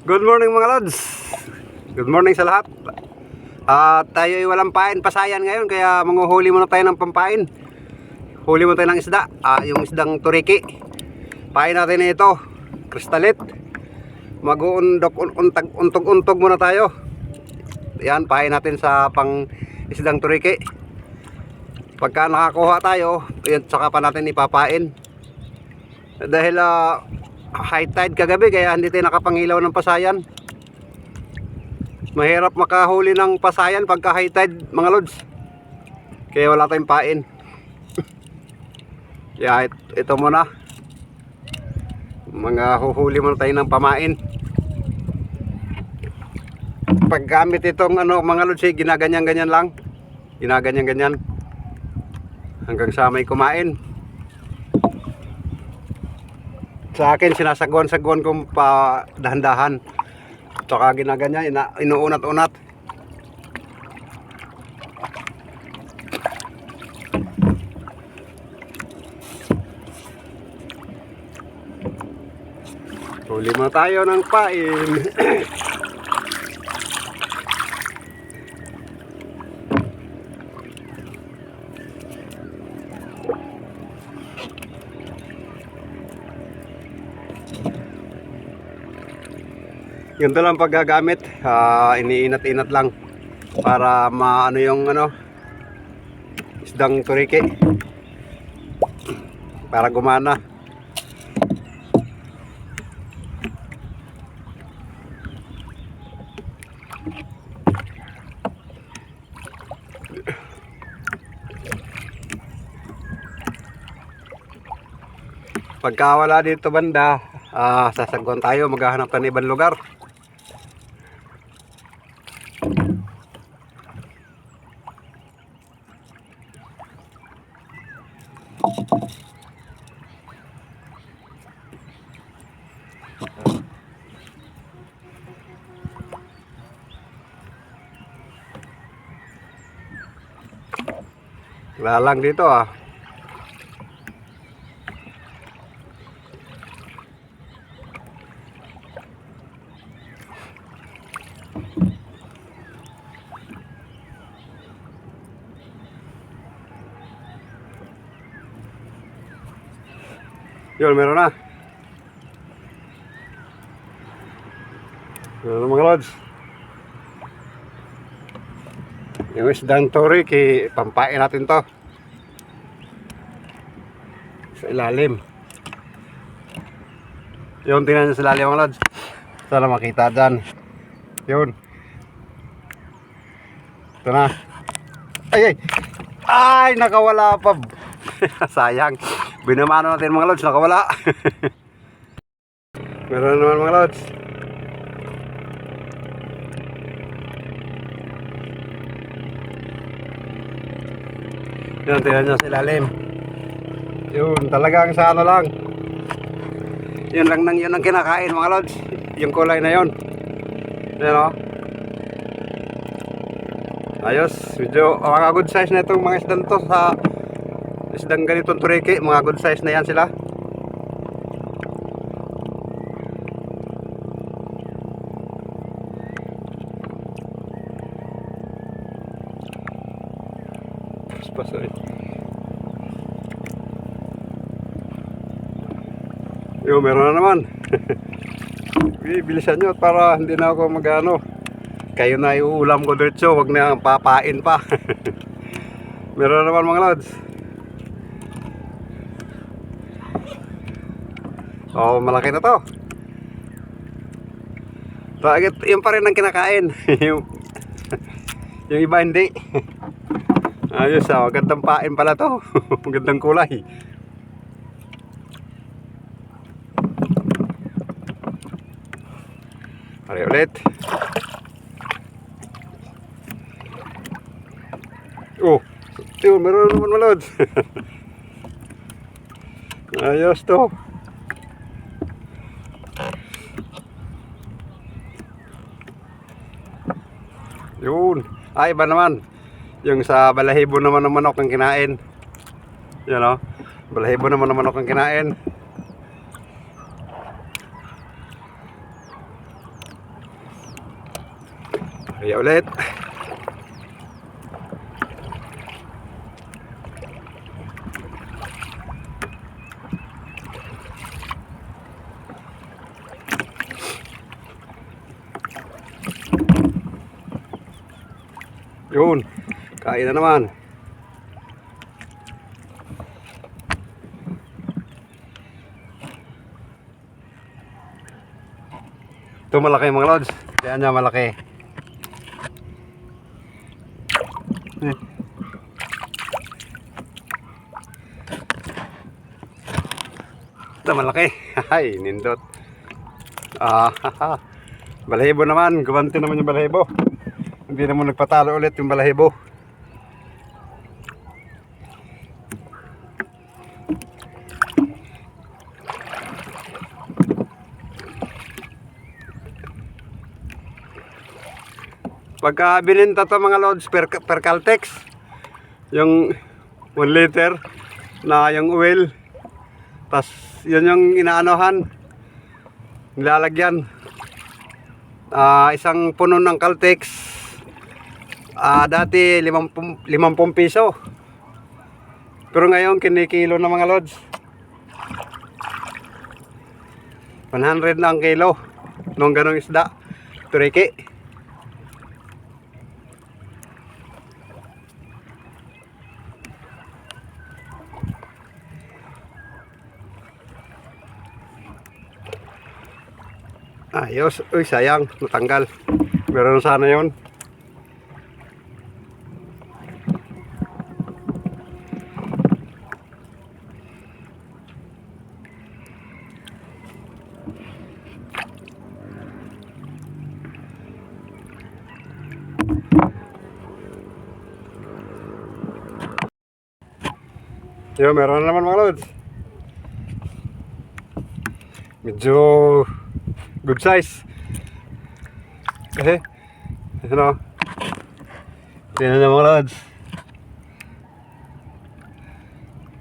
Good morning mga lods. Good morning sa lahat. Tayo ay walang pain pasayan ngayon, kaya manguhuli muna tayo ng pampain. Huli muna tayo ng isda, yung isdang turiki. Pain natin ito, kristalit. Mag-untog-untog muna tayo. Yan, pain natin sa pang isdang turiki. Pagka nakakuha tayo, yun, saka pa natin ipapain. Dahil high tide kagabi, kaya hindi tayo nakapangilaw ng pasayan. Mahirap makahuli ng pasayan pagka high tide mga lods, kaya wala tayong pain. Kaya ito muna, mga huhuli muna tayo ng pamain. Paggamit itong mga lods, ginaganyan-ganyan lang, ginaganyan-ganyan hanggang sa may kumain. Sa akin, sinasagwan-sagwan kong pa dahan-dahan. Tsaka ginaganyan, inuunat-unat. Huli mo tayo ng pain. Ganito lang paggagamit, iniinat-inat lang para maano yung isdang turiki, para gumana. Pagka wala dito banda, sasagwan tayo, maghahanap tayo ng ibang lugar. Lalang dito Yun, meron na. Meron mga lods. Yung isdang turiki, pampain natin to sa ilalim. Yun, tingnan nyo sa ilalim mga lods. Sana makita dyan. Yun. Ito na. Ay! Ay! Nakawala pa. Sayang. Binamano natin mga lods, nakawala. Meron naman mga lods. Yun, tingnan nyo sa ilalim. Yun, talagang sa lang. Yun lang yun ang kinakain mga lods. Yung kulay na yun. Yun ayos, medyo mga good size na itong mga isdang to. Sa isdang ganitong turiki, mga good size na yan sila. Pasoy. Yo, meron na naman. Bilisan nyo para hindi na ako magano. Kayo na iuulam ko diretso, wag na papain pa. Meron na naman mga lods. Oh, malaki na to. Bakit yun pa rin ang kinakain? yung iba hindi. Ayos, gandang pain pala to. Gandang kulay. Pare ulit. Oh, yun, meron naman malod. Ayos to. Yun. Ay, iba naman. Yung sa balahibo naman ng manok ang kinain. Yan balahibo naman ng manok ang kinain. Kaya ulit. Yun, kain na naman. Ito malaki mga lods. Kaya niya malaki. Ito malaki. Ay, nindot. Balahibo naman. Gumanti naman yung balahibo. Hindi naman nagpatalo ulit yung balahibo. Pagka bininta to mga lods per Caltex, yung 1 liter na yung oil, tas yun yung inaanohan, nilalagyan. Isang puno ng Caltex, dati 50 piso, pero ngayon kinikilo na mga lods, 100 na ang kilo nung ganong isda, turiki. Ayos, uy sayang, natanggal. Meron sana yon. Yo, meron na naman mga lods. Medyo good size. Kasi ano, tingnan na mga lods.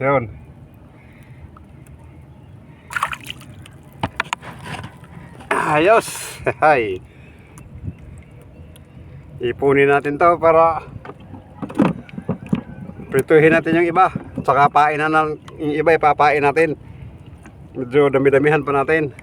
Yun. Ayos. Hay. Ipunin natin to para prituhin natin yung iba. Saka painan yung iba, ipapain natin. Medyo dami-damihan pa natin.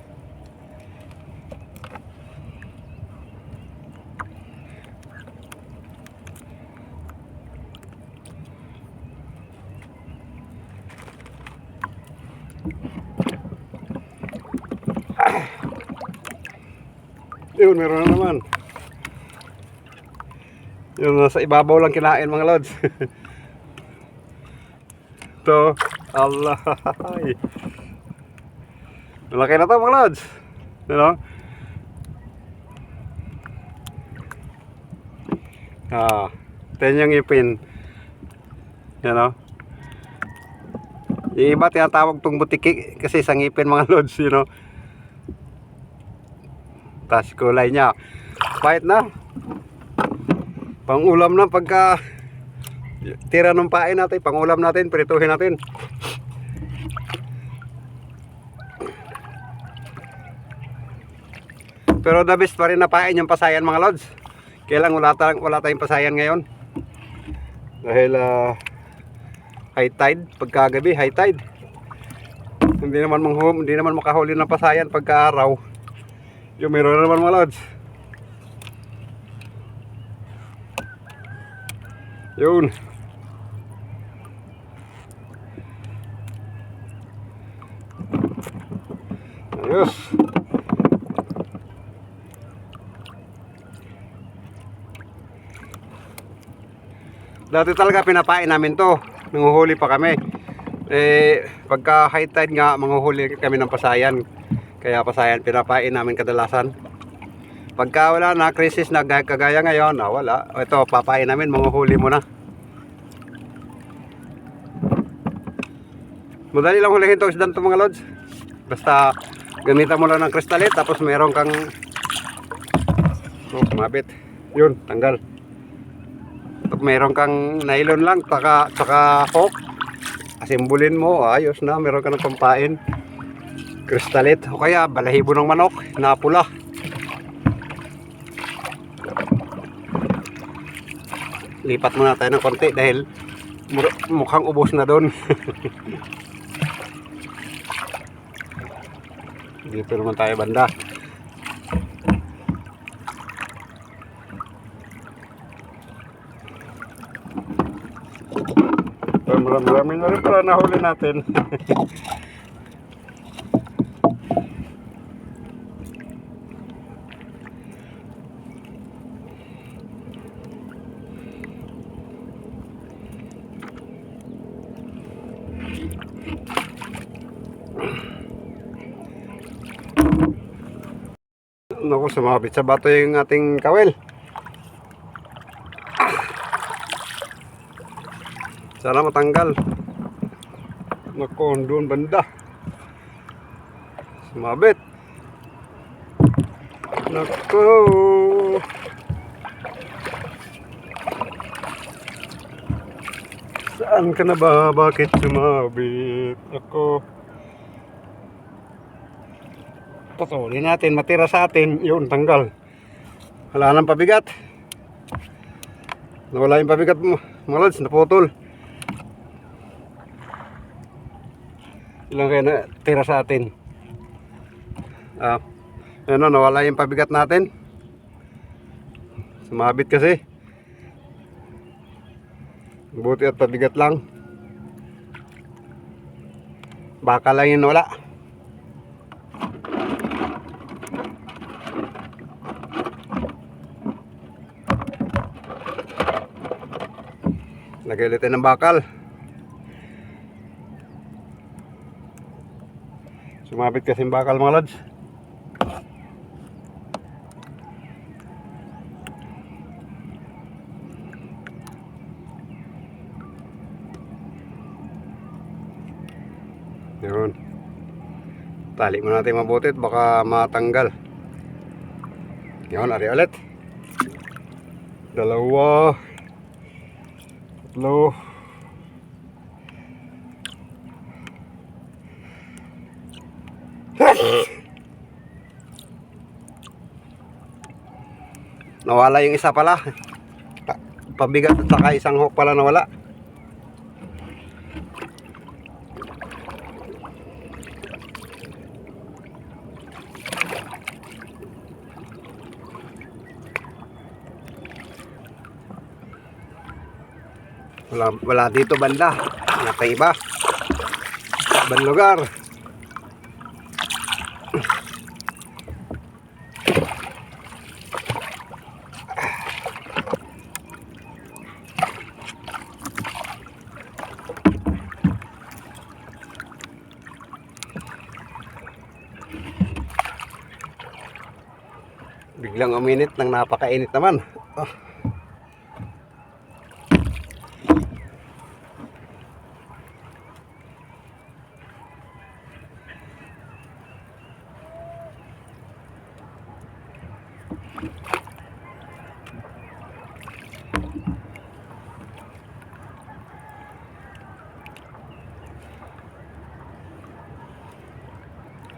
Yun, meron na naman. Yun, nasa ibabaw lang kinain mga lods. Ito, Allah. Malaki na to mga lods. Ano? Ten yung ipin. Yan o. Yung iba tinatawag tong butiki kasi isang ipin mga lods, you know. Tas kulay niya white na. Pangulam na pagka tira ng pain natin, pangulam natin, prituhin natin. Pero the best pa rin na pain yung pasayan mga lods. Kaya lang wala tayong pasayan ngayon. Dahil high tide, pagkagabi high tide. Hindi naman makahuli ng pasayan pagka araw. Yung meron naman mga lods. Yun. Ayos. Dati talaga pinapain namin to. Nanguhuli pa kami. Pagka high tide nga, manguhuli kami ng pasayan. Kaya pasayan pinapain namin kadalasan. Pagka wala na, crisis na kagaya ngayon, wala. Ito, papain namin, manguhuli muna. Madali lang hulihin to isdan to mga lods. Basta gamitan mo lang ng kristalit, tapos meron kang kumapit. Yun, tanggal. Tapos meron kang nylon lang, tsaka hook. Asimbulin mo, ayos na, meron ka ng pampain. Kristalit, o kaya balahibo ng manok na pula. lipat muna tayo ng konti dahil mukhang ubos na doon. Dito naman tayo banda. Marami na rin pala nahuli natin. Naku, sumabit sa bato yung ating kawel. Sana matanggal. Naku, doon banda. Sumabit. Naku. Saan ka na ba? Bakit sumabit? Naku. Patuloy natin, matira sa atin, yun, tanggal. Wala nang pabigat. Nawala yung pabigat mo, mga lods, naputol. Ilang kaya na tira sa atin. Ano, nawala yung pabigat natin. Sumabit kasi. Buti at pabigat lang. Baka lang yung nawala. Lagay ulit ng bakal. Sumabit kasi yung bakal, mga lods. Yun. Tali mo natin mabuti at baka matanggal. Yun, ari ulit. Dalawa. Tatlo. Nawala yung isa pala. Pabigat at saka isang hook pala nawala. Wala dito banda. Nasa iba. Ibang lugar. Biglang uminit ng napakainit naman.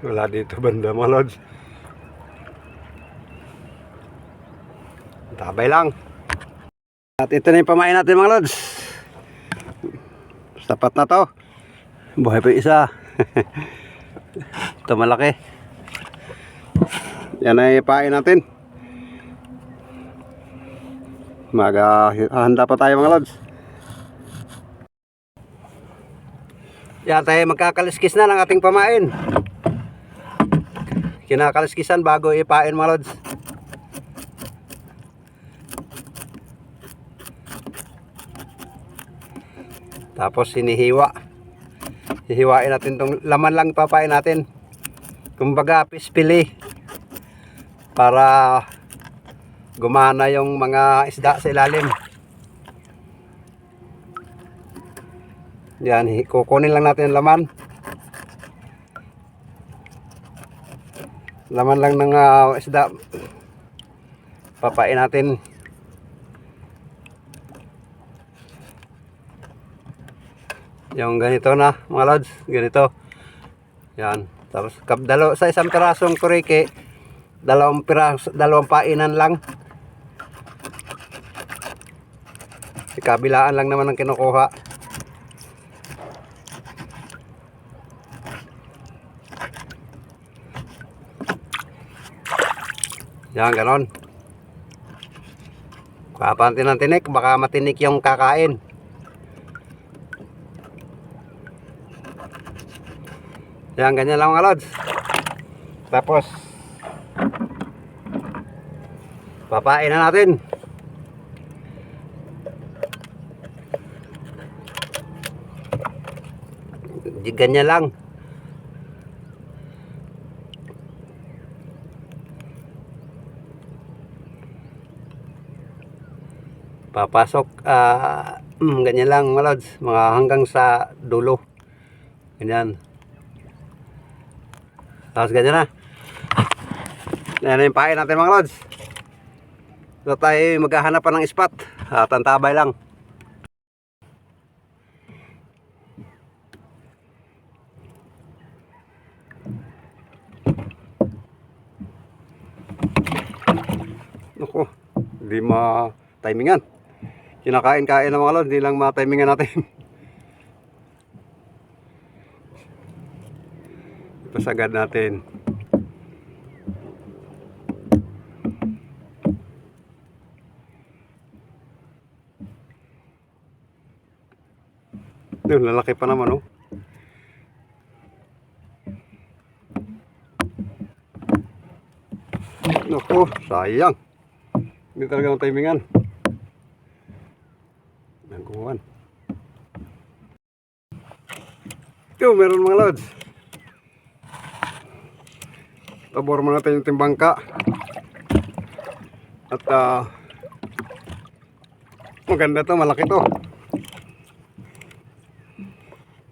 Wala dito banda, mga lods. Tabay lang. At ito na yung pamain natin, mga lods. Sapat na to. Buhay pa yung isa. Ito malaki. Yan ay pain natin. Maghahanda pa tayo, mga lods. Yan tayo, magkakaliskis na ng ating pamain. Kinakaliskisan bago ipain, mga lods. Tapos hinihiwa. Hihiwain natin tong laman lang ipapain natin. Kumbaga pispili. Para gumana yung mga isda sa ilalim. Yan, kukunin lang natin ang laman. Laman lang ng isda. Papain natin. Yung ganito na, mga lods, ganito. Yan. Tapos sa isang pirasong turiki, dalawang painan lang. Kabilaan lang naman ang kinukuha. Yan, ganon. Kapantin ng tinik, baka matinik yung kakain. Yan, ganyan lang mga lods. Tapos papain na natin. Ganyan lang. Papasok ganyan lang mga lods, mga hanggang sa dulo. Ganyan. Tapos ganyan na. Yan yung pain natin mga lods. So tayo maghahanap pa ng spot at antabay lang. Naku, hindi ma-timingan. Kinakain-kain ng mga lods, hindi lang ma-timingan natin. Ipasagad natin. Yun, lalaki pa naman, oh. Naku, sayang. Hindi talaga ang timingan. Nagkuhan. Yo, meron mga lods. Tabor mo natin yung timbangka. At maganda to, malaki to.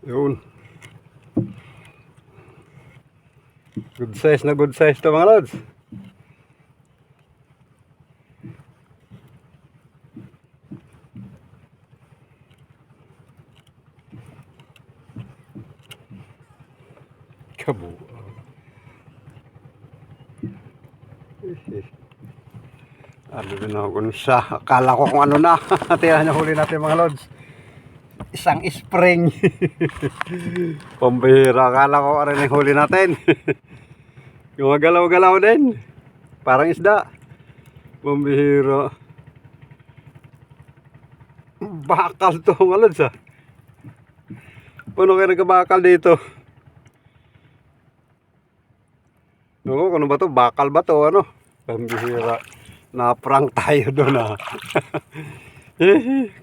Yun. Good size na good size to mga lods. Kabo. Ano din ako sa akala ko kung ano na. Tira na huli natin mga lods. Isang spring. Pambihira, akala ko ano yung huli natin. Yung galaw-galaw din. Parang isda. Pambihira. Bakal to mga lods ah. Paano kayo nagkabakal dito? Oo, ano ba to? Bakal ba to? Ano? Pambihira. Na-prank tayo doon ah.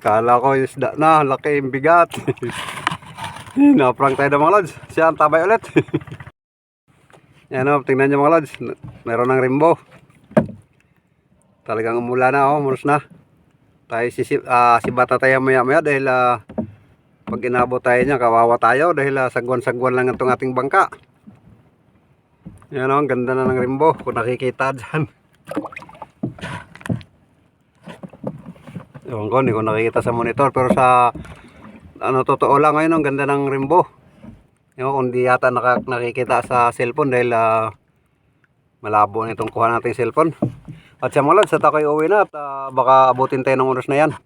Kala ko isda na, laki yung bigat. Na-prank tayo doon mga lods. Siya ang tabay ulit. Yan o, tingnan nyo mga lods. Meron ng rimbo. Talagang umula na, muros na. Tayo sibata tayo maya maya dahil pag inabot tayo niya, kawawa tayo dahil sagwan-sagwan lang itong ating bangka. Yan o, ang ganda na ng rimbo kung nakikita dyan. Ewan ko, hindi ko nakikita sa monitor, pero sa totoo lang ngayon, ang ganda ng rimbo. Ewan ko, hindi yata nakikita sa cellphone dahil malabo na itong kuha natin cellphone. At siya mga lods, at ako'y uwi na at baka abutin tayo ng oras na yan.